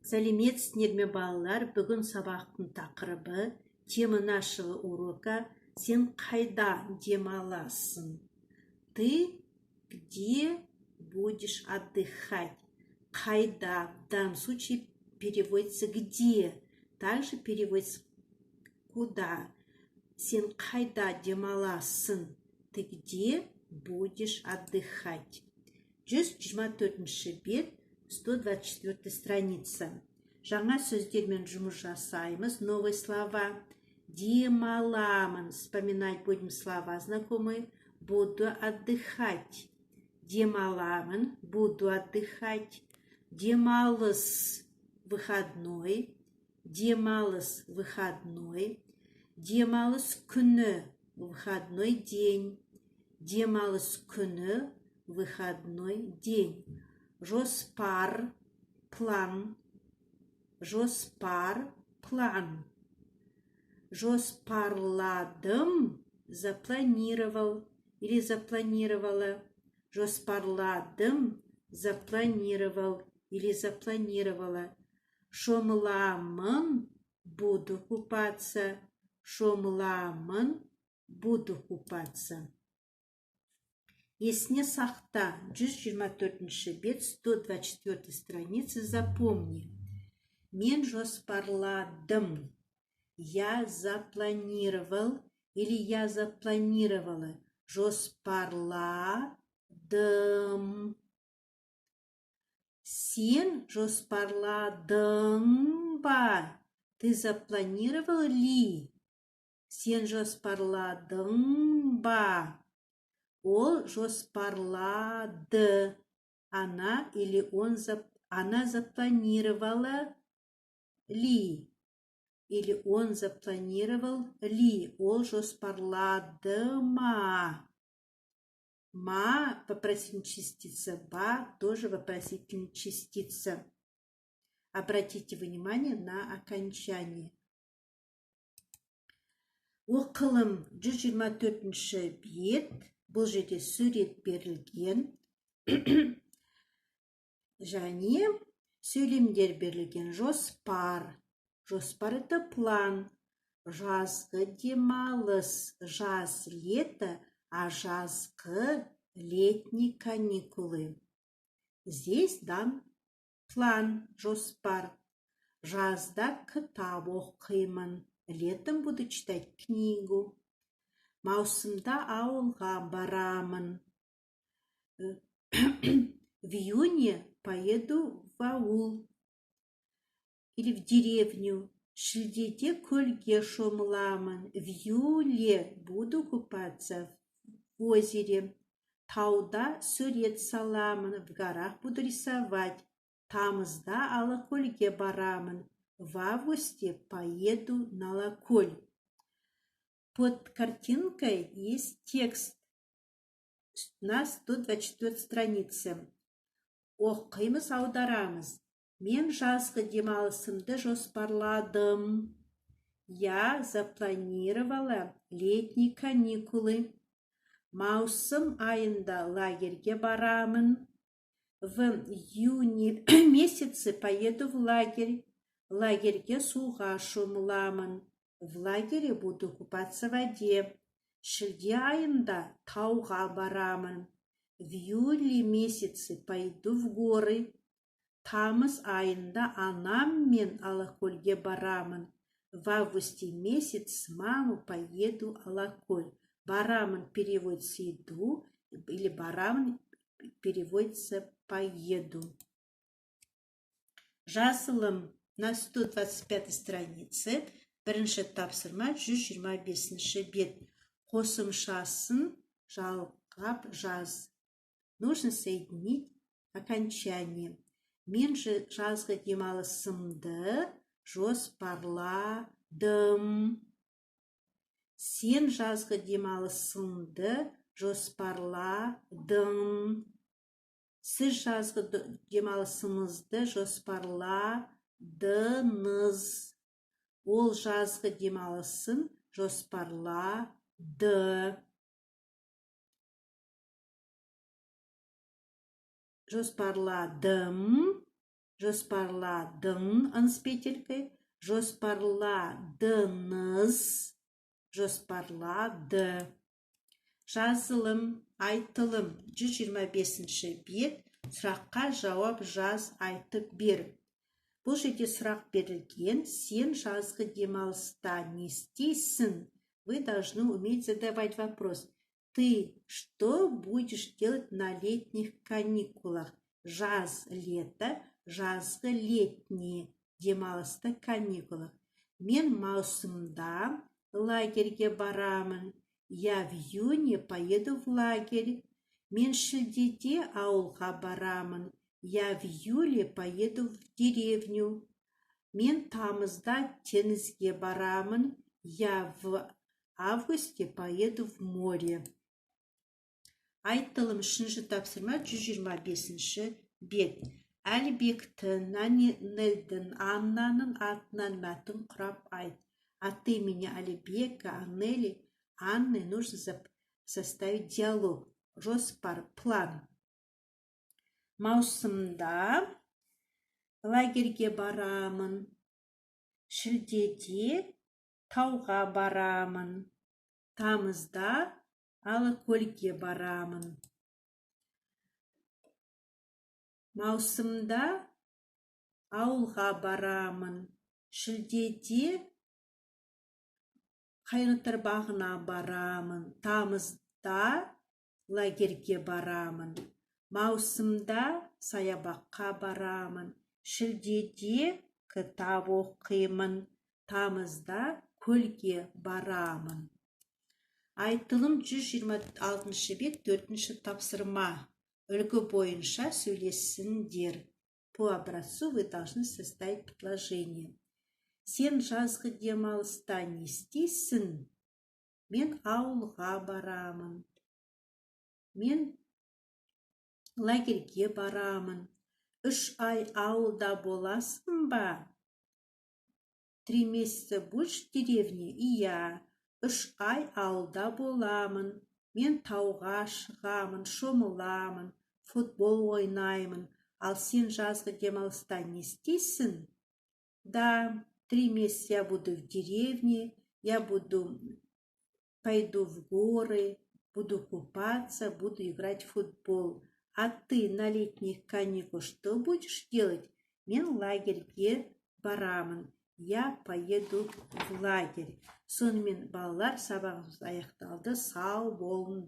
Сәлеметсіздер ме балалар? Бүгін сабақтың тақырыбы тема нашего урока «Сен қайда демаласың?» Ты где будешь отдыхать? Қайда в данном случае переводится где, также переводится куда. Сен қайда демаласың? Ты где будешь отдыхать? 124 бет, 124 страница. Жаңа сөздермен жұмыс жасаймыз. Новые слова. Демаламын. Вспоминать будем слова знакомые. Буду отдыхать. Демаламын. Буду отдыхать. Демалыс. Выходной. Демалыс. Выходной. Демалыс күні. Выходной день. Демалыс күні. Выходной день. Жоспар, план. Жоспар, план. Жоспарладым, запланировал или запланировала. Жоспарладым, запланировал или запланировала. Шомламын, буду купаться. Шомламын, буду купаться. Есіне сақта, 124 бет, 124 страницы, запомни. Мен жоспарладым. Я запланировал или я запланировала. Жоспарладым. Сен жоспарладың ба? Ты запланировал ли? Сен жоспарладың ба? Ол жоспарлады. Она или он она запланировала ли? Или он запланировал ли? Ол жоспарлады ма? Ма вопросительная частица, ба тоже вопросительная частица. Обратите внимание на окончание. Оқылым 124 бет. Бұл жерде сурет берілген. Және сөйлемдер берілген. Жоспар. Жоспар – это план. Жазғы демалыс. Жаз, лето, а жазғы летние каникулы. Здесь дан план, жоспар. Жазда кітап оқимын. Летом буду читать книгу. Маусымда ауылға барамын. В июне поеду в аул или в деревню. Шілдеде көлге шомыламын. В июле буду купаться в озере. Тауда сурет саламын. В горах буду рисовать. Тамызда Алакөлге барамын. В августе поеду на Алакөл. Под картинкой есть текст на 124 странице. Оқимыз, аударамыз. Мен жазғы демалысымды жоспарладым. Я запланировала летние каникулы. Маусым айында лагерьге барамын. В июне месяце поеду в лагерь. Лагерьге суға шомыламын. В лагере буду купаться в воде. Шілде айында тауға барамын. В июле месяце пойду в горы. Тамыз айында анам мен Алакөлге барамын. В августе месяц с мамой поеду Алакөл. Барамын переводится иду, или барамын переводится поеду. Жазылым на 125 странице. Бірінші тапсырма 125 бет. Қосымшасын жалғап жаз. Нужно соединить окончание. Мен жазғы демалысымды жоспарладым. Сен жазғы демалысыңды жоспарладың. Сіз жазғы демалысыңызды жоспарладыңыз. Ол жазғы демалысын жоспарлады. Жоспарладым. жоспарладың ын с петелькой, жоспарладыңыз, жоспарлады. Жазылым, айтылым 125-ші бет. Сұраққа жауап жаз, айтып бер. Бұл жерде сұрақ берілген. Сен жазғы демалыста не істейсің? Вы должны уметь задавать вопрос. Ты что будешь делать на летних каникулах? Жаз, лето, жазғы летний демалыста каникулах. Мен маусымда лагерьге барамын. Я в июне поеду в лагерь. Мен шілдеде ауылға барамын. Я в июле поеду в деревню. Мен тамызда теңізге барамын. Я в августе поеду в море. Айтылым 3-ші тапсырма 125-ші бет. Әлбектің, Нелдің, Аннаның атынан мәтін құрап айт. От имени Алибека, Аннели, Анны нужно составить диалог. Жоспар, план. Маусымда лагерьге барамын. Шілдеде тауға барамын. Тамызда Алакөлге барамын. Маусымда ауылға барамын. Шілдеде хайуанаттар бағына барамын. Тамызда лагерьге барамын. Маусымда саябаққа барамын. Шілдеде кітап оқимын. Тамызда көлге барамын. Айтылым 126-ші бет 4-ші тапсырма. Үлгі бойынша сөйлесіңдер. По образцу вы должны составить предложение. Сен жазғы демалыста не істейсің? Мен ауылға барамын. Мен лагерьге барамын. 3 ай ауылда боласың ба? 3 месяца будешь в деревне? Ия. 3 ай ауылда боламын. Мен тауға шығамын, шомыламын, футбол ойнаймын. Ал сен жазғы демалыста не істейсің? Да, 3 месяца я буду в деревне, я пойду в горы, буду купаться, буду играть в футбол. А ты на летних каникулах что будешь делать? Мен лагерьге барамын. Я поеду в лагерь. Сонымен балалар, сабағымыз аяқталды. Сау болыңдар.